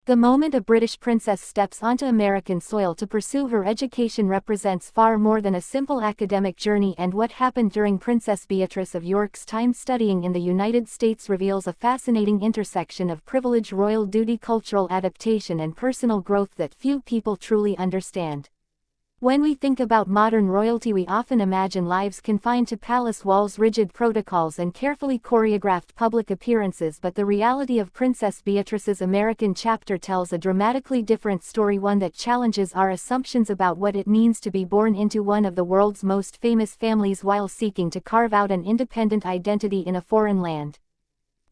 The moment a British princess steps onto American soil to pursue her education represents far more than a simple academic journey, and what happened during Princess Beatrice of York's time studying in the United States reveals a fascinating intersection of privilege, royal duty, cultural adaptation, and personal growth that few people truly understand. When we think about modern royalty, we often imagine lives confined to palace walls, rigid protocols, and carefully choreographed public appearances, but the reality of Princess Beatrice's American chapter tells a dramatically different story, one that challenges our assumptions about what it means to be born into one of the world's most famous families while seeking to carve out an independent identity in a foreign land.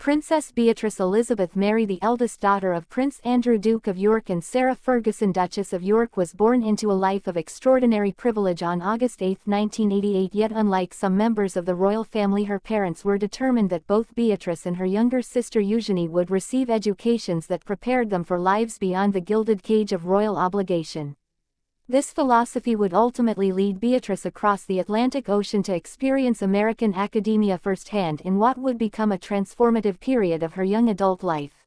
Princess Beatrice Elizabeth Mary, the eldest daughter of Prince Andrew, Duke of York, and Sarah Ferguson, Duchess of York, was born into a life of extraordinary privilege on August 8, 1988. Yet unlike some members of the royal family, her parents were determined that both Beatrice and her younger sister Eugenie would receive educations that prepared them for lives beyond the gilded cage of royal obligation. This philosophy would ultimately lead Beatrice across the Atlantic Ocean to experience American academia firsthand in what would become a transformative period of her young adult life.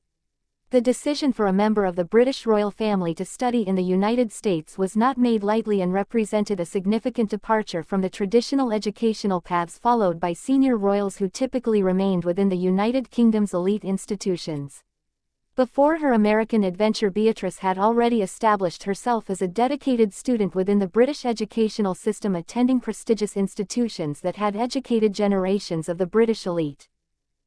The decision for a member of the British royal family to study in the United States was not made lightly and represented a significant departure from the traditional educational paths followed by senior royals who typically remained within the United Kingdom's elite institutions. Before her American adventure, Beatrice had already established herself as a dedicated student within the British educational system, attending prestigious institutions that had educated generations of the British elite.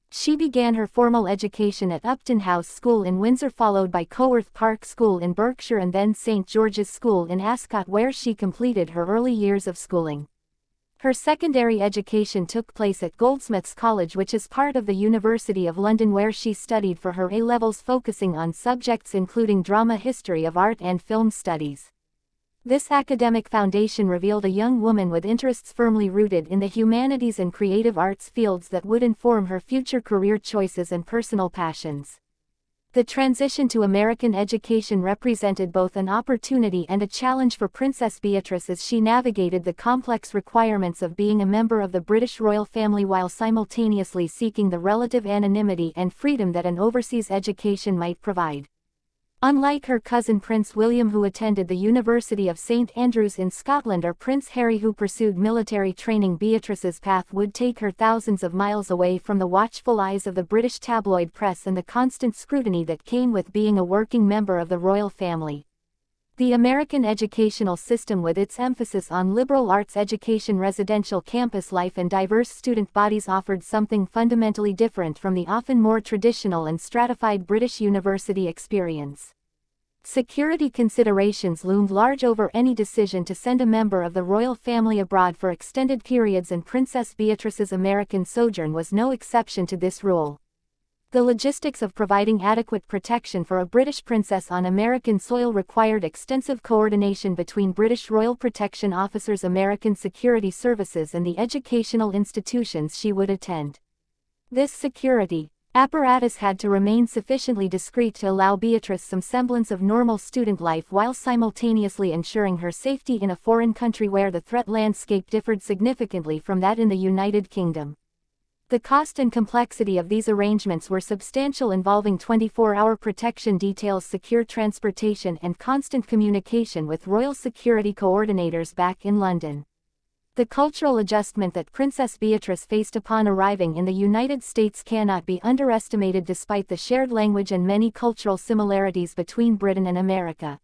She began her formal education at Upton House School in Windsor, followed by Coworth Park School in Berkshire, and then St. George's School in Ascot, where she completed her early years of schooling. Her secondary education took place at Goldsmiths College, which is part of the University of London, where she studied for her A-levels, focusing on subjects including drama, history of art, and film studies. This academic foundation revealed a young woman with interests firmly rooted in the humanities and creative arts fields that would inform her future career choices and personal passions. The transition to American education represented both an opportunity and a challenge for Princess Beatrice as she navigated the complex requirements of being a member of the British royal family while simultaneously seeking the relative anonymity and freedom that an overseas education might provide. Unlike her cousin Prince William, who attended the University of St. Andrews in Scotland, or Prince Harry, who pursued military training, Beatrice's path would take her thousands of miles away from the watchful eyes of the British tabloid press and the constant scrutiny that came with being a working member of the royal family. The American educational system, with its emphasis on liberal arts education, residential campus life, and diverse student bodies, offered something fundamentally different from the often more traditional and stratified British university experience. Security considerations loomed large over any decision to send a member of the royal family abroad for extended periods, and Princess Beatrice's American sojourn was no exception to this rule. The logistics of providing adequate protection for a British princess on American soil required extensive coordination between British Royal Protection Officers, American Security Services, and the educational institutions she would attend. This security apparatus had to remain sufficiently discreet to allow Beatrice some semblance of normal student life while simultaneously ensuring her safety in a foreign country where the threat landscape differed significantly from that in the United Kingdom. The cost and complexity of these arrangements were substantial, involving 24-hour protection details, secure transportation, and constant communication with royal security coordinators back in London. The cultural adjustment that Princess Beatrice faced upon arriving in the United States cannot be underestimated, despite the shared language and many cultural similarities between Britain and America.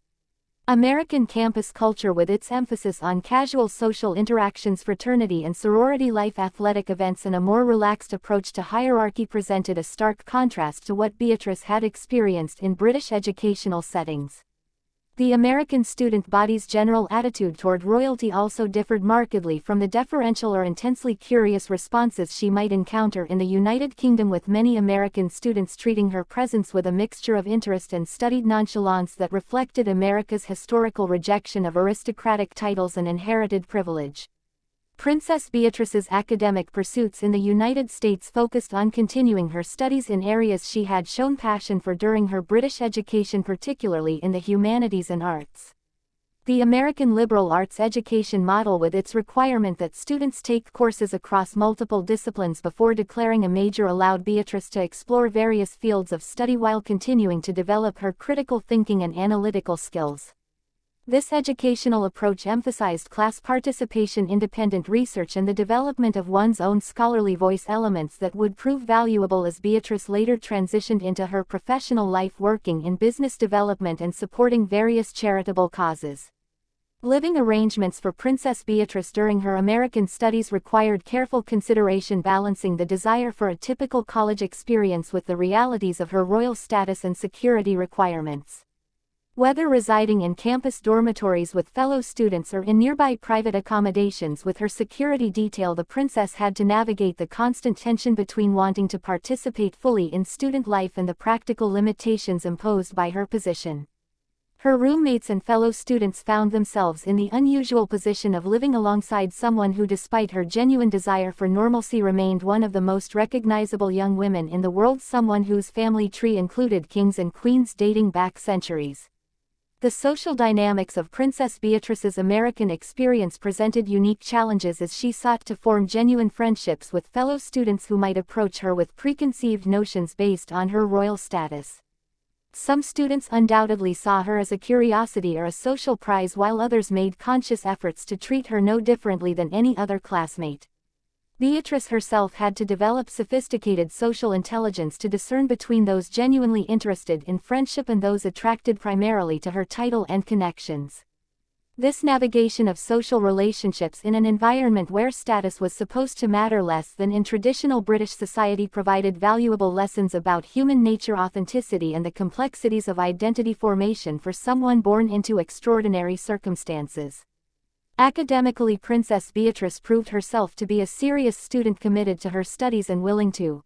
American campus culture, with its emphasis on casual social interactions, fraternity and sorority life, athletic events, and a more relaxed approach to hierarchy, presented a stark contrast to what Beatrice had experienced in British educational settings. The American student body's general attitude toward royalty also differed markedly from the deferential or intensely curious responses she might encounter in the United Kingdom, with many American students treating her presence with a mixture of interest and studied nonchalance that reflected America's historical rejection of aristocratic titles and inherited privilege. Princess Beatrice's academic pursuits in the United States focused on continuing her studies in areas she had shown passion for during her British education, particularly in the humanities and arts. The American liberal arts education model, with its requirement that students take courses across multiple disciplines before declaring a major, allowed Beatrice to explore various fields of study while continuing to develop her critical thinking and analytical skills. This educational approach emphasized class participation, independent research, and the development of one's own scholarly voice, elements that would prove valuable as Beatrice later transitioned into her professional life, working in business development and supporting various charitable causes. Living arrangements for Princess Beatrice during her American studies required careful consideration, balancing the desire for a typical college experience with the realities of her royal status and security requirements. Whether residing in campus dormitories with fellow students or in nearby private accommodations with her security detail, the princess had to navigate the constant tension between wanting to participate fully in student life and the practical limitations imposed by her position. Her roommates and fellow students found themselves in the unusual position of living alongside someone who, despite her genuine desire for normalcy, remained one of the most recognizable young women in the world, someone whose family tree included kings and queens dating back centuries. The social dynamics of Princess Beatrice's American experience presented unique challenges as she sought to form genuine friendships with fellow students who might approach her with preconceived notions based on her royal status. Some students undoubtedly saw her as a curiosity or a social prize, while others made conscious efforts to treat her no differently than any other classmate. Beatrice herself had to develop sophisticated social intelligence to discern between those genuinely interested in friendship and those attracted primarily to her title and connections. This navigation of social relationships in an environment where status was supposed to matter less than in traditional British society provided valuable lessons about human nature, authenticity, and the complexities of identity formation for someone born into extraordinary circumstances. Academically, Princess Beatrice proved herself to be a serious student, committed to her studies and willing to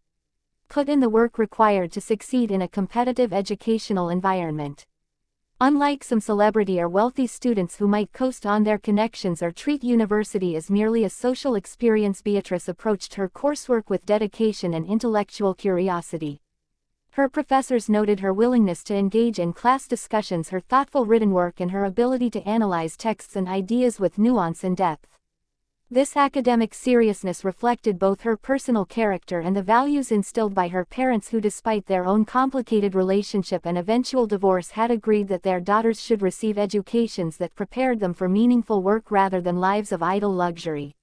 put in the work required to succeed in a competitive educational environment. Unlike some celebrity or wealthy students who might coast on their connections or treat university as merely a social experience, Beatrice approached her coursework with dedication and intellectual curiosity. Her professors noted her willingness to engage in class discussions, her thoughtful written work, and her ability to analyze texts and ideas with nuance and depth. This academic seriousness reflected both her personal character and the values instilled by her parents, who, despite their own complicated relationship and eventual divorce, had agreed that their daughters should receive educations that prepared them for meaningful work rather than lives of idle luxury.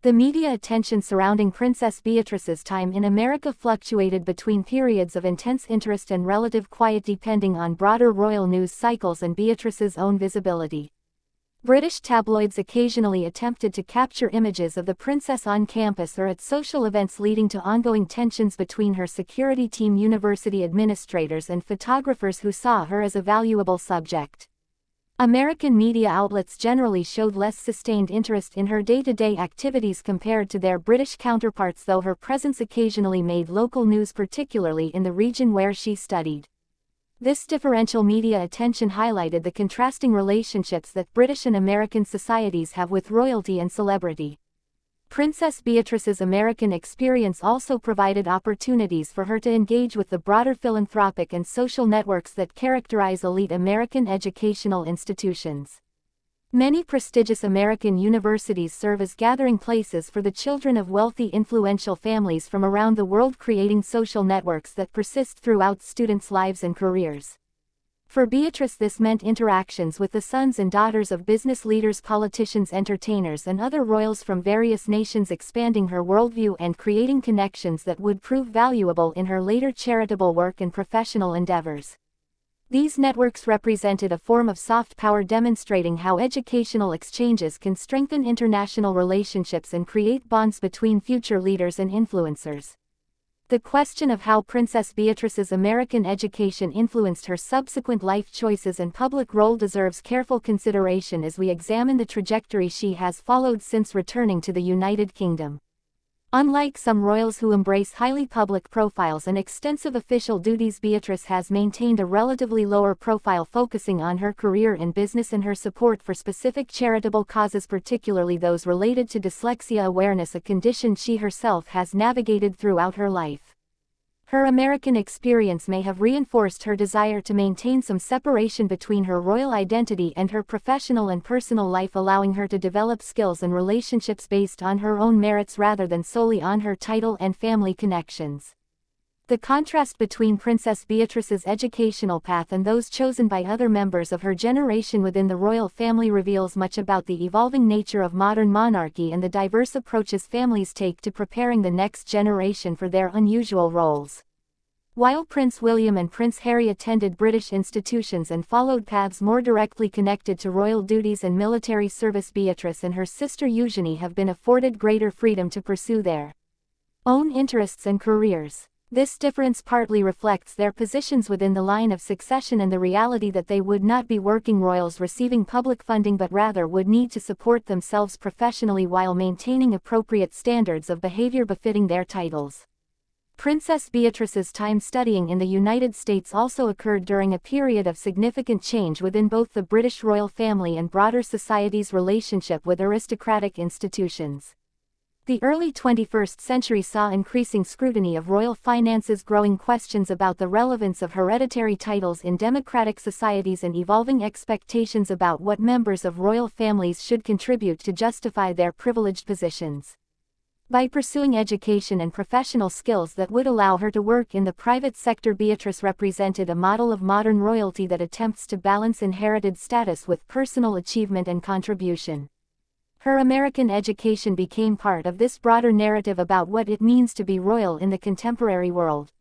The media attention surrounding Princess Beatrice's time in America fluctuated between periods of intense interest and relative quiet, depending on broader royal news cycles and Beatrice's own visibility. British tabloids occasionally attempted to capture images of the princess on campus or at social events, leading to ongoing tensions between her security team, university administrators, and photographers who saw her as a valuable subject. American media outlets generally showed less sustained interest in her day-to-day activities compared to their British counterparts, though her presence occasionally made local news, particularly in the region where she studied. This differential media attention highlighted the contrasting relationships that British and American societies have with royalty and celebrity. Princess Beatrice's American experience also provided opportunities for her to engage with the broader philanthropic and social networks that characterize elite American educational institutions. Many prestigious American universities serve as gathering places for the children of wealthy, influential families from around the world, creating social networks that persist throughout students' lives and careers. For Beatrice, this meant interactions with the sons and daughters of business leaders, politicians, entertainers, and other royals from various nations, expanding her worldview and creating connections that would prove valuable in her later charitable work and professional endeavors. These networks represented a form of soft power, demonstrating how educational exchanges can strengthen international relationships and create bonds between future leaders and influencers. The question of how Princess Beatrice's American education influenced her subsequent life choices and public role deserves careful consideration as we examine the trajectory she has followed since returning to the United Kingdom. Unlike some royals who embrace highly public profiles and extensive official duties, Beatrice has maintained a relatively lower profile, focusing on her career in business and her support for specific charitable causes, particularly those related to dyslexia awareness, a condition she herself has navigated throughout her life. Her American experience may have reinforced her desire to maintain some separation between her royal identity and her professional and personal life, allowing her to develop skills and relationships based on her own merits rather than solely on her title and family connections. The contrast between Princess Beatrice's educational path and those chosen by other members of her generation within the royal family reveals much about the evolving nature of modern monarchy and the diverse approaches families take to preparing the next generation for their unusual roles. While Prince William and Prince Harry attended British institutions and followed paths more directly connected to royal duties and military service, Beatrice and her sister Eugenie have been afforded greater freedom to pursue their own interests and careers. This difference partly reflects their positions within the line of succession and the reality that they would not be working royals receiving public funding but rather would need to support themselves professionally while maintaining appropriate standards of behavior befitting their titles. Princess Beatrice's time studying in the United States also occurred during a period of significant change within both the British royal family and broader society's relationship with aristocratic institutions. The early 21st century saw increasing scrutiny of royal finances, growing questions about the relevance of hereditary titles in democratic societies, and evolving expectations about what members of royal families should contribute to justify their privileged positions. By pursuing education and professional skills that would allow her to work in the private sector, Beatrice represented a model of modern royalty that attempts to balance inherited status with personal achievement and contribution. Her American education became part of this broader narrative about what it means to be royal in the contemporary world.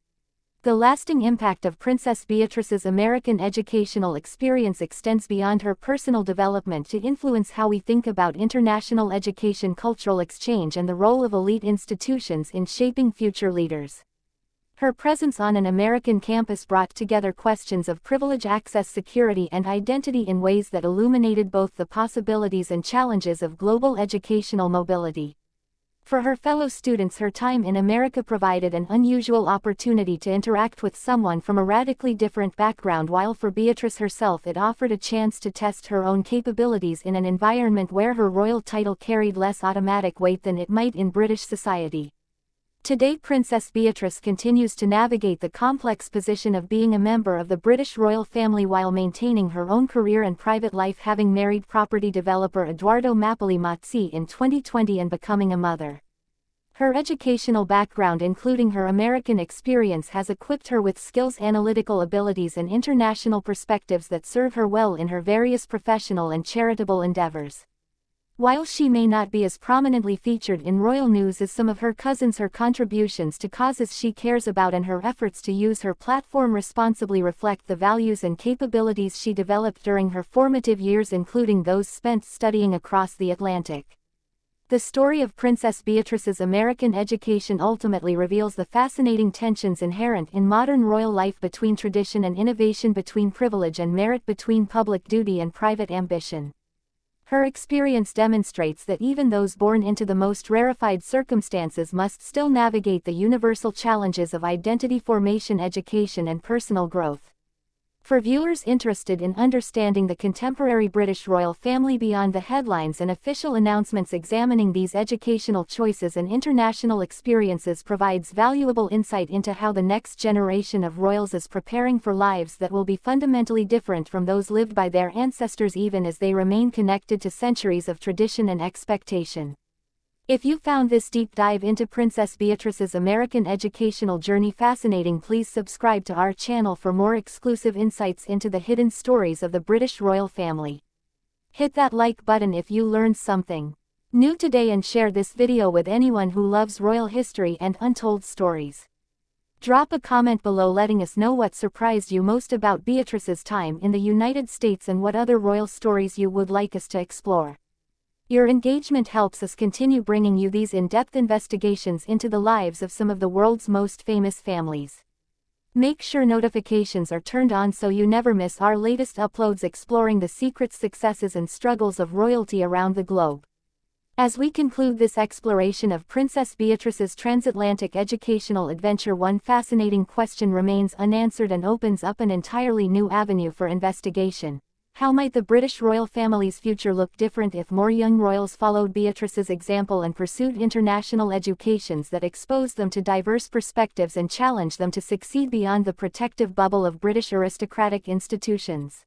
The lasting impact of Princess Beatrice's American educational experience extends beyond her personal development to influence how we think about international education, cultural exchange, and the role of elite institutions in shaping future leaders. Her presence on an American campus brought together questions of privilege, access, security, and identity in ways that illuminated both the possibilities and challenges of global educational mobility. For her fellow students, her time in America provided an unusual opportunity to interact with someone from a radically different background, while for Beatrice herself it offered a chance to test her own capabilities in an environment where her royal title carried less automatic weight than it might in British society. Today, Princess Beatrice continues to navigate the complex position of being a member of the British royal family while maintaining her own career and private life, having married property developer Edoardo Mappoli-Mazzi in 2020 and becoming a mother. Her educational background, including her American experience, has equipped her with skills, analytical abilities, and international perspectives that serve her well in her various professional and charitable endeavors. While she may not be as prominently featured in royal news as some of her cousins, her contributions to causes she cares about and her efforts to use her platform responsibly reflect the values and capabilities she developed during her formative years, including those spent studying across the Atlantic. The story of Princess Beatrice's American education ultimately reveals the fascinating tensions inherent in modern royal life between tradition and innovation, between privilege and merit, between public duty and private ambition. Her experience demonstrates that even those born into the most rarefied circumstances must still navigate the universal challenges of identity formation, education, and personal growth. For viewers interested in understanding the contemporary British royal family beyond the headlines and official announcements, examining these educational choices and international experiences provides valuable insight into how the next generation of royals is preparing for lives that will be fundamentally different from those lived by their ancestors, even as they remain connected to centuries of tradition and expectation. If you found this deep dive into Princess Beatrice's American educational journey fascinating, please subscribe to our channel for more exclusive insights into the hidden stories of the British royal family. Hit that like button if you learned something new today, and share this video with anyone who loves royal history and untold stories. Drop a comment below letting us know what surprised you most about Beatrice's time in the United States and what other royal stories you would like us to explore. Your engagement helps us continue bringing you these in-depth investigations into the lives of some of the world's most famous families. Make sure notifications are turned on so you never miss our latest uploads exploring the secrets, successes, and struggles of royalty around the globe. As we conclude this exploration of Princess Beatrice's transatlantic educational adventure, one fascinating question remains unanswered and opens up an entirely new avenue for investigation. How might the British royal family's future look different if more young royals followed Beatrice's example and pursued international educations that exposed them to diverse perspectives and challenged them to succeed beyond the protective bubble of British aristocratic institutions?